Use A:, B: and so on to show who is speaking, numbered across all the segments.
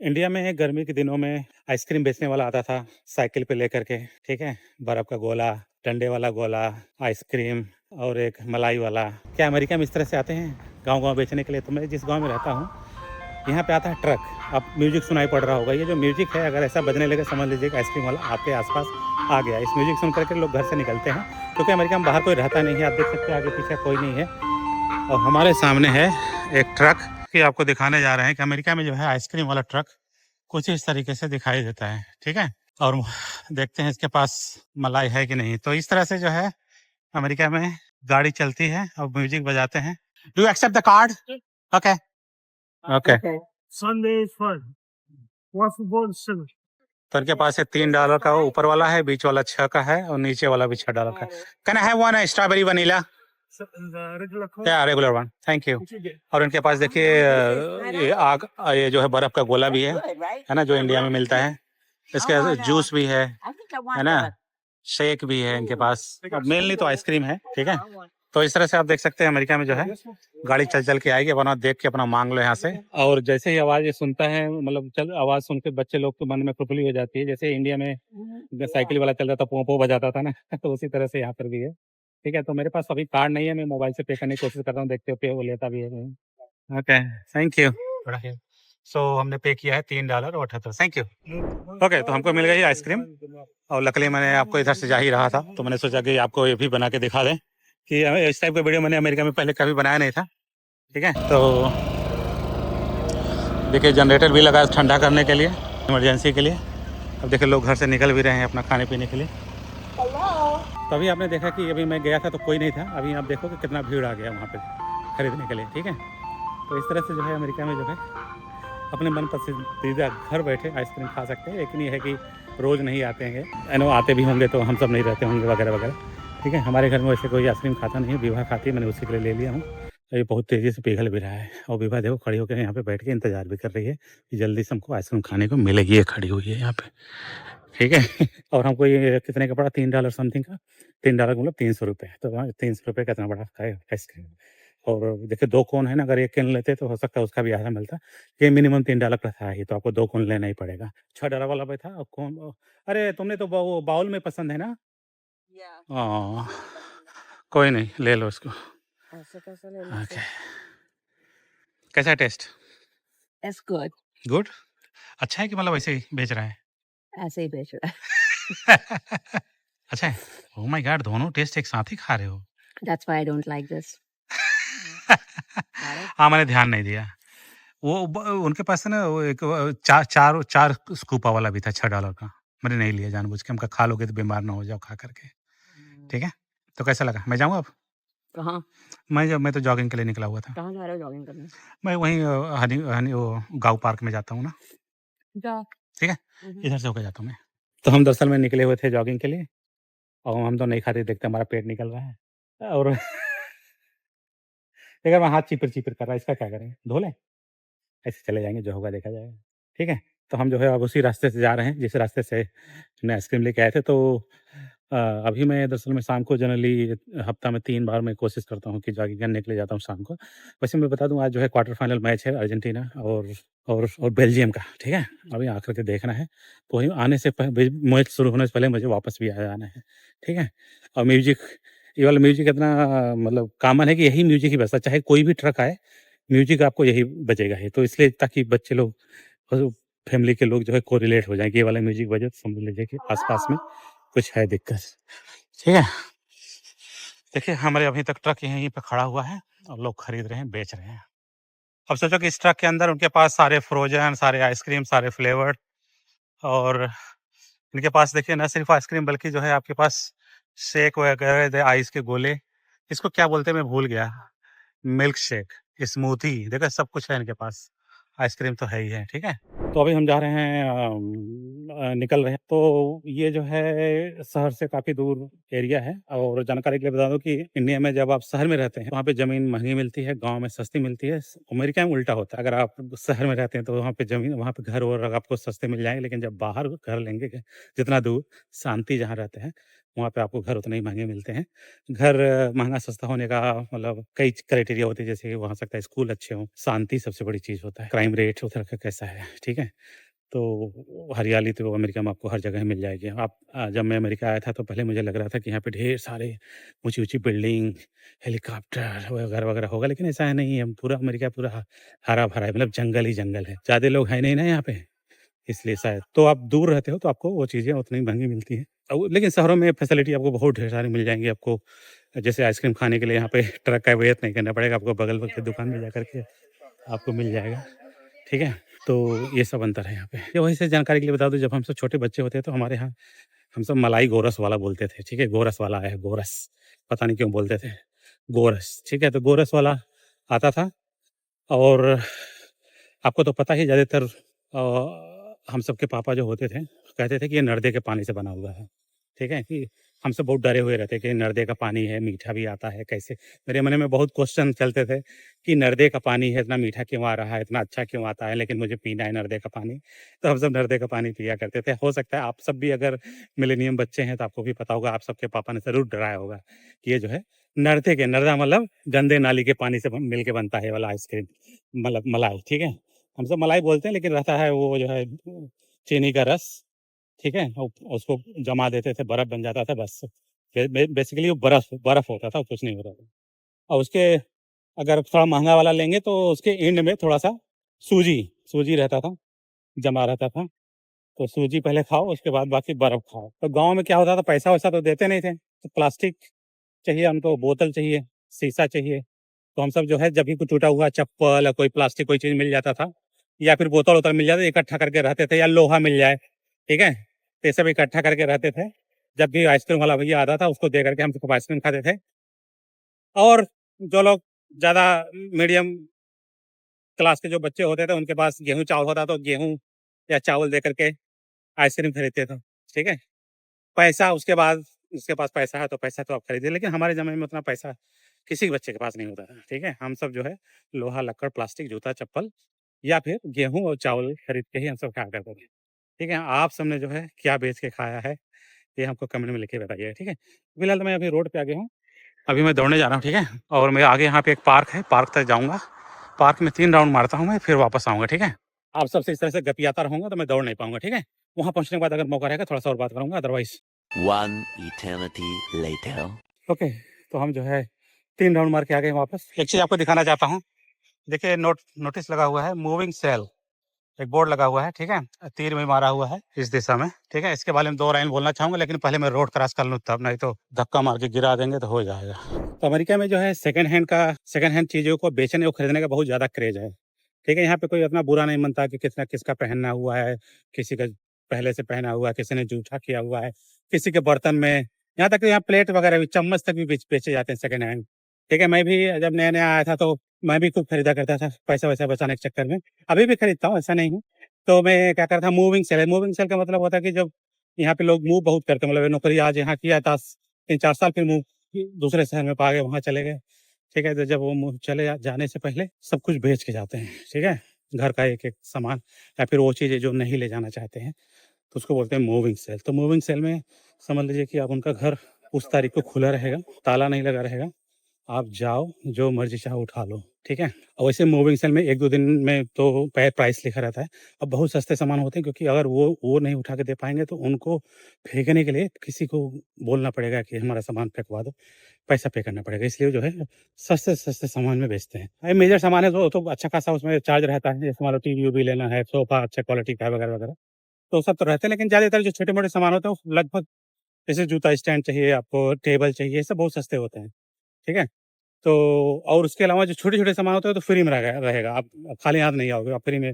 A: India में गर्मी के दिनों में आइसक्रीम बेचने वाला आता था साइकिल पे लेकर के, ठीक है? बर्फ का गोला, डंडे वाला गोला, आइसक्रीम और एक मलाई वाला। क्या अमेरिका में इस तरह से आते हैं गाँव-गाँव बेचने के लिए? तो मैं जिस गाँव में रहता हूँ, यहाँ पे आता है ट्रक। अब म्यूज़िक सुनाई पड़ रहा होगा। ये जो म्यूज़िक है अगर ऐसा बजने लगे समझ लीजिए कि आइसक्रीम वाला आपके आस-पास आ गया। इस म्यूज़िक सुन कर के लोग घर से निकलते हैं क्योंकि अमेरिका में बाहर कोई रहता नहीं है। आप देख सकते हैं आगे-पीछे कोई नहीं है और हमारे सामने है एक ट्रक कि आपको दिखाने जा रहे हैं कि अमेरिका में जो है आइसक्रीम वाला ट्रक कुछ इस तरीके से दिखाई देता है, ठीक है? और देखते हैं इसके पास मलाई है कि नहीं। तो इस तरह से जो है अमेरिका में गाड़ी चलती है और म्यूजिक बजाते हैं। Do you accept the card? Okay okay.
B: Sunday is fun. What's the ball seven?
A: तो इनके पास ये $3 का ऊपर वाला है, बीच वाला 6 का है और नीचे वाला भी $6 का है। Can I have one strawberry vanilla?
B: The regular code.
A: या regular one, thank you.
B: What you get?
A: और इनके पास देखिए ये जो है बर्फ का गोला भी है ना, जो इंडिया में मिलता है। इसके जूस भी है ना, शेक भी है इनके पास। अब मेनली तो आइसक्रीम है, ठीक है? तो इस तरह से आप देख सकते हैं अमेरिका में जो है गाड़ी चल चल के आएगी, अपना देख के अपना मांग लो यहाँ से। और जैसे ही आवाज ये सुनता है, मतलब चल आवाज सुन के बच्चे लोग के मन में खुजली हो जाती है। जैसे इंडिया में साइकिल वाला चल रहा था, पों पों बजाता था ना तो उसी तरह से यहाँ पर भी है, ठीक है? तो मेरे पास अभी कार्ड नहीं है, मैं मोबाइल से पे करने की कोशिश कर रहा हूँ, देखते हो पे वो लेता भी है। Okay, thank you. सो हमने पे किया है $3 और 78, थैंक यू। ओके, तो हमको मिल गई आइसक्रीम और लकली मैंने आपको इधर से जा ही रहा था तो मैंने सोचा कि आपको ये भी बना के दिखा दें कि इस टाइप का वीडियो मैंने अमेरिका में पहले कभी बनाया नहीं था, ठीक है? तो देखिए जनरेटर भी लगा है ठंडा करने के लिए, इमरजेंसी के लिए। अब देखिए लोग घर से निकल भी रहे हैं अपना खाने पीने के लिए। तो अभी आपने देखा कि अभी मैं गया था तो कोई नहीं था, अभी आप देखो कि कितना भीड़ आ गया वहाँ पे खरीदने के लिए, ठीक है? तो इस तरह से जो है अमेरिका में जो है अपने मन पसंदीदा घर बैठे आइसक्रीम खा सकते हैं। लेकिन ये है कि रोज़ नहीं आते हैं, एनो आते भी होंगे तो हम सब नहीं रहते होंगे वगैरह वगैरह, ठीक है? हमारे घर में वैसे कोई आइसक्रीम खाता नहीं है, विवाह खाती है, मैंने उसी के लिए ले लिया हूँ। ये बहुत तेज़ी से पिघल भी रहा है और विवाह देखो खड़ी होकर यहाँ पे बैठ के इंतज़ार भी कर रही है कि जल्दी से हमको आइसक्रीम खाने को मिलेगी। ये खड़ी हुई है यहाँ पे, ठीक है? और हमको ये कितने का पड़ा? $3 समथिंग का। $3 मतलब ₹300। तो वहाँ ₹300 का इतना बड़ा है आइसक्रीम। और देखिए 2 कोन है ना, अगर 1 कोन लेते तो हो सकता है उसका भी आधा मिलता। ये मिनिमम $3 का था ही, तो आपको 2 कोन लेना ही पड़ेगा। $6 वाला भी था और कोन अरे तुमने तो वो बाउल में पसंद है ना? ओह! कोई नहीं, ले लो इसको।
C: ऐसे कैसे ले लो?
A: ओके। कैसा है टेस्ट?
C: It's good.
A: गुड? अच्छा है कि मतलब ऐसे ही बेच रहा है?
C: ऐसे ही बेच रहा है।
A: अच्छा है? Oh my God! दोनों टेस्ट एक साथ ही खा रहे हो?
C: That's why I don't like this.
A: हाँ, मैंने ध्यान नहीं दिया। वो उनके पास है ना वो एक चार स्कूपा वाला भी था $6 का। मैंने नहीं लिया जानबूझ के, हम कहा खा लोगे तो बीमार ना हो जाओ खा करके, ठीक है? तो कैसा लगा? मैं जाऊँ अब?
C: कहाँ?
A: मैं तो जॉगिंग के लिए निकला हुआ था।
C: कहाँ जा रहे हो जॉगिंग करने?
A: मैं वहीं हनी वो गाँव पार्क में जाता हूँ ना,
C: जा।
A: ठीक है? इधर से होकर जाता हूँ मैं। तो हम दरअसल में निकले हुए थे जॉगिंग के लिए और हम तो नहीं खाते, देखते हमारा पेट निकल रहा है और देखिए मैं हाथ चिपर-चिपर कर रहा है, इसका क्या करें? धो लें? ऐसे चले जाएँगे, जो होगा देखा जाएगा, ठीक है? तो हम जो है अब उसी रास्ते से जा रहे हैं जिस रास्ते से हमने आइसक्रीम लेके आए थे। तो अभी मैं दरअसल में शाम को जनरली हफ्ता में 3 बार मैं कोशिश करता हूँ कि जॉगिंग करने के लिए जाता हूँ शाम को। वैसे मैं बता दूँ आज जो है क्वार्टर फाइनल मैच है अर्जेंटीना और बेल्जियम का, ठीक है? अभी आकर के देखना है। तो वहीं आने से मैच शुरू होने से पहले मुझे वापस भी आ जाना है, ठीक है? और ये वाला म्यूज़िक इतना मतलब कॉमन है कि यही म्यूज़िक ही बजता है, चाहे कोई भी ट्रक आए, म्यूज़िक आपको यही बजेगा ही। तो इसलिए ताकि बच्चे लोग फैमिली के लोग जो है कोरिलेट हो जाएँ कि ये वाला म्यूज़िक बजे तो समझ लीजिए कि आस-पास में कुछ है दिक्कत, ठीक है? देखिए हमारे अभी तक ट्रक यहीं पे खड़ा हुआ है और लोग खरीद रहे हैं, बेच रहे हैं। अब सोचो कि इस ट्रक के अंदर उनके पास सारे फ्रोज़न, सारे आइसक्रीम, सारे फ्लेवर्ड और इनके पास देखिए ना सिर्फ़ आइसक्रीम बल्कि जो है आपके पास शेक वगैरह आइस के गोले, इसको क्या बोलते हैं मैं भूल गया। मिल्क शेक, स्मूदी, देखो सब कुछ है इनके पास। आइसक्रीम तो है ही है, ठीक है? तो अभी हम जा रहे हैं निकल रहे हैं। तो ये जो है शहर से काफ़ी दूर एरिया है और जानकारी के लिए बता दूँ कि इंडिया में जब आप शहर में रहते हैं, वहाँ पे ज़मीन महँगी मिलती है, गाँव में सस्ती मिलती है। अमेरिका में उल्टा होता है, अगर आप शहर में रहते हैं तो वहाँ पे घर और आपको सस्ते मिल जाएँगे, लेकिन जब बाहर घर लेंगे जितना दूर शांति जहाँ रहते हैं, वहाँ पे आपको घर उतने ही महँगे मिलते हैं। घर महँगा सस्ता होने का मतलब कई क्राइटेरिया होते हैं, जैसे कि वहाँ सकता है स्कूल अच्छे हों, शांति सबसे बड़ी चीज़ होता है, क्राइम रेट उधर का कैसा है, ठीक है? तो हरियाली तो अमेरिका में आपको हर जगह मिल जाएगी। जब मैं अमेरिका आया था तो पहले मुझे लग रहा था कि यहाँ पे ढेर सारे ऊँची-ऊँची बिल्डिंग, हेलीकॉप्टर वगैरह होगा, लेकिन ऐसा नहीं है। पूरा अमेरिका पूरा हरा-भरा है, मतलब जंगल ही जंगल है। ज़्यादा लोग हैं नहीं ना यहाँ पे, इसलिए शायद। तो आप दूर रहते हो तो आपको वो चीज़ें उतनी महँगी मिलती हैं। लेकिन शहरों में फैसिलिटी आपको बहुत ढेर सारी मिल जाएँगी। आपको जैसे आइसक्रीम खाने के लिए यहाँ पे ट्रक का वेट नहीं करना पड़ेगा, आपको बगल की दुकान में जाकर के आपको मिल जाएगा, ठीक है? तो ये सब अंतर है यहाँ पे। ये वही से जानकारी के लिए बता दूँ, जब हम सब छोटे बच्चे होते तो हमारे यहाँ हम सब मलाई गोरस वाला बोलते थे, ठीक है? गोरस वाला है गोरस, पता नहीं क्यों बोलते थे, गोरस, ठीक है? तो गोरस वाला आता था और आपको तो पता ही ज़्यादातर हम सबके पापा जो होते थे, कहते थे कि ये नर्दे के पानी से बना हुआ है, ठीक है? कि हम सब बहुत डरे हुए रहते कि नर्दे का पानी है, मीठा भी आता है, कैसे? मेरे मन में बहुत क्वेश्चन चलते थे कि नर्दे का पानी है, इतना मीठा क्यों आ रहा है, इतना अच्छा क्यों आता है, लेकिन मुझे पीना है नर्दे का पानी। तो हम सब नर्दे का पानी पिया करते थे। हो सकता है आप सब भी अगर मिलेनियम बच्चे हैं, तो आपको भी पता होगा, आप सबके पापा ने ज़रूर डराया होगा कि ये जो है नर्दा मतलब गंदे नाली के पानी से मिल के बनता है ये वाला आइसक्रीम, मतलब मलाई, ठीक है? हम सब मलाई बोलते हैं, लेकिन रहता है वो जो है चीनी का रस, ठीक है? उसको जमा देते थे, बर्फ़ बन जाता था बस। बेसिकली वो बर्फ़ होता था, कुछ नहीं होता था। और उसके अगर थोड़ा महँगा वाला लेंगे तो उसके एंड में थोड़ा-सा सूजी सूजी रहता था, जमा रहता था। तो सूजी पहले खाओ, उसके बाद बाकी बर्फ़ खाओ। तो गाँव में क्या होता था, पैसा-वैसा तो देते नहीं थे, तो प्लास्टिक चाहिए हमको, बोतल चाहिए, शीशा चाहिए। तो हम सब जो है जब भी कुछ टूटा हुआ चप्पल या कोई प्लास्टिक कोई चीज़ मिल जाता था या फिर बोतल-वोतल मिल जाता, इकट्ठा करके रहते थे, या लोहा मिल जाए, ठीक है? तो ये सब इकट्ठा करके रहते थे। जब भी आइसक्रीम वाला भैया आता था, उसको दे करके हम सब आइसक्रीम खाते थे। और जो लोग ज़्यादा मीडियम क्लास के जो बच्चे होते थे, उनके पास गेहूँ-चावल होता तो गेहूँ या चावल दे करके आइसक्रीम खरीदते थे, ठीक है? पैसा उसके बाद, उसके पास पैसा है तो पैसा तो आप खरीदिए, लेकिन हमारे ज़माने में उतना पैसा किसी बच्चे के पास नहीं होता था, ठीक है? हम सब जो है लोहा, लक्कड़, प्लास्टिक, जूता, चप्पल या फिर गेहूँ और चावल खरीद के ही हम सब खाया करते थे, ठीक है? आप सबने जो है क्या बेच के खाया है, ये हमको कमेंट में लिख के बताइए, ठीक है? फिलहाल तो मैं अभी रोड पे आ गया हूँ, अभी मैं दौड़ने जा रहा हूँ, ठीक है? और मैं आगे यहाँ पे एक पार्क है, पार्क तक जाऊँगा, पार्क में 3 राउंड मारता हूँ मैं, फिर वापस आऊँगा, ठीक है? आप सबसे इस तरह से गपियाता रहूँगा तो मैं दौड़ नहीं पाऊँगा, ठीक है? वहाँ पहुँचने के बाद अगर मौका रहेगा थोड़ा-सा और बात करूँगा, otherwise
D: One eternity later.
A: Okay. तो हम जो है 3 राउंड मार के आ गए वापस। एक चीज़ आपको दिखाना चाहता हूँ, देखिए नोटिस लगा हुआ है, मूविंग सेल, एक बोर्ड लगा हुआ है, ठीक है? तीर भी मारा हुआ है इस दिशा में, ठीक है? इसके बारे में 2 लाइन बोलना चाहूँगा, लेकिन पहले मैं रोड क्रॉस कर लूँ तब, नहीं तो धक्का मार के गिरा देंगे तो हो जाएगा। तो अमेरिका में जो है सेकंड हैंड चीज़ों को बेचने और खरीदने का बहुत ज़्यादा क्रेज़ है, ठीक है? यहाँ पे कोई इतना बुरा नहीं मानता कि किसने किसका पहना हुआ है, किसी का पहले से पहना हुआ है, किसी ने जूठा किया हुआ है, किसी के बर्तन में, यहाँ तक कि यहाँ प्लेट वगैरह भी, चम्मच तक भी बेचे जाते हैं सेकंड हैंड, ठीक है? मैं भी जब नया-नया आया था तो मैं भी खूब खरीदा करता था, पैसा-वैसा बचाने के चक्कर में। अभी भी खरीदता हूँ, ऐसा नहीं है। तो मैं क्या करता था, मूविंग सेल का मतलब होता है कि जब यहाँ पे लोग मूव बहुत करते हैं, मतलब नौकरी आज यहाँ किया 10 3-4 साल, फिर मूव दूसरे शहर में पा गए, वहाँ चले गए, ठीक है? तो जब वो जाने से पहले सब कुछ बेच के जाते हैं, ठीक है? घर का एक-एक सामान या फिर वो चीज़ें जो नहीं ले जाना चाहते हैं, तो उसको बोलते हैं मूविंग सेल। तो मूविंग सेल में समझ लीजिए कि अब उनका घर उस तारीख को खुला रहेगा, ताला नहीं लगा रहेगा। आप जाओ, जो मर्ज़ी चाहो उठा लो, ठीक है? और वैसे मूविंग सेल में 1-2 दिन में तो प्राइस लिखा रहता है। अब बहुत सस्ते सामान होते हैं, क्योंकि अगर वो नहीं उठा के दे पाएँगे तो उनको फेंकने के लिए किसी को बोलना पड़ेगा कि हमारा सामान फेंकवा दो, पैसा पे करना पड़ेगा। इसलिए जो है सस्ते से सस्ते सामान में बेचते हैं। मेजर सामान है तो अच्छा खासा उसमें चार्ज रहता है, जैसे मान लो टीवी-वूवी लेना है, सोफ़ा अच्छे क्वालिटी का है वगैरह-वगैरह, तो सब तो रहते हैं, लेकिन ज़्यादातर जो छोटे-मोटे सामान होते हैं वो लगभग, जैसे जूता स्टैंड चाहिए आपको, टेबल चाहिए, ये सब बहुत सस्ते होते हैं, ठीक है? तो और उसके अलावा जो छोटे-छोटे सामान होते हैं तो फ्री में रहेगा। आप खाली हाथ नहीं आओगे, आप फ्री में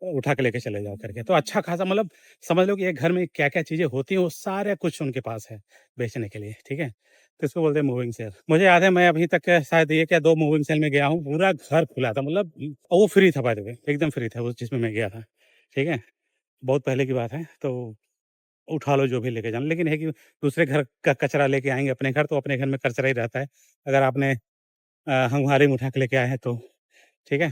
A: उठा के लेके चले जाओ करके। तो अच्छा खासा, मतलब समझ लो कि एक घर में क्या-क्या चीज़ें होती हैं वो सारा कुछ उनके पास है बेचने के लिए, ठीक है? तो इसको बोलते हैं मूविंग सेल। मुझे याद है मैं अभी तक शायद 1 या 2 मूविंग सेल में गया हूँ, पूरा घर खुला था, मतलब और वो फ्री था बाय द वे, एकदम फ्री था वो जिसमें मैं गया था, ठीक है? बहुत पहले की बात है, तो उठा लो जो भी लेके जाना। लेकिन है कि दूसरे घर का कचरा लेके आएँगे अपने घर, तो अपने घर में कचरा ही रहता है। अगर आपने हमारे में उठा के लेके आए हैं तो, ठीक है?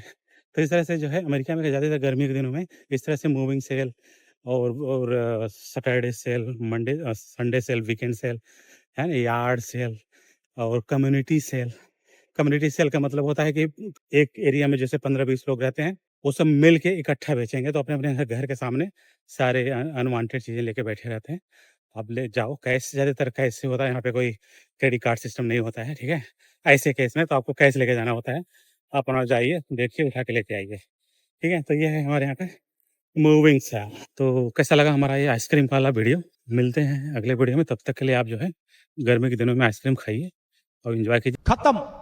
A: तो इस तरह से जो है अमेरिका में ज़्यादातर गर्मी के दिनों में इस तरह से मूविंग सेल और Saturday sale, Sunday sale, weekend sale, है ना? यार्ड सेल और कम्युनिटी सेल। कम्युनिटी सेल का मतलब होता है कि एक एरिया में जैसे 15-20 लोग रहते हैं, वो सब मिल के इकट्ठा बेचेंगे, तो अपने-अपने घर के सामने सारे अनवांटेड चीज़ें लेके बैठे रहते हैं। आप ले जाओ, कैश ज़्यादातर कैश से होता है, यहाँ पे कोई क्रेडिट कार्ड सिस्टम नहीं होता है, ठीक है? ऐसे केस में तो आपको कैश लेके जाना होता है। आप अपना जाइए, देखिए, उठा के लेके आइए, ठीक है? तो ये है हमारे यहाँ पे मूविंग सेल। तो कैसा लगा हमारा ये आइसक्रीम वाला वीडियो? मिलते हैं अगले वीडियो में, तब तक के लिए आप जो है गर्मी के दिनों में आइसक्रीम खाइए और एन्जॉय कीजिए।
E: खत्म।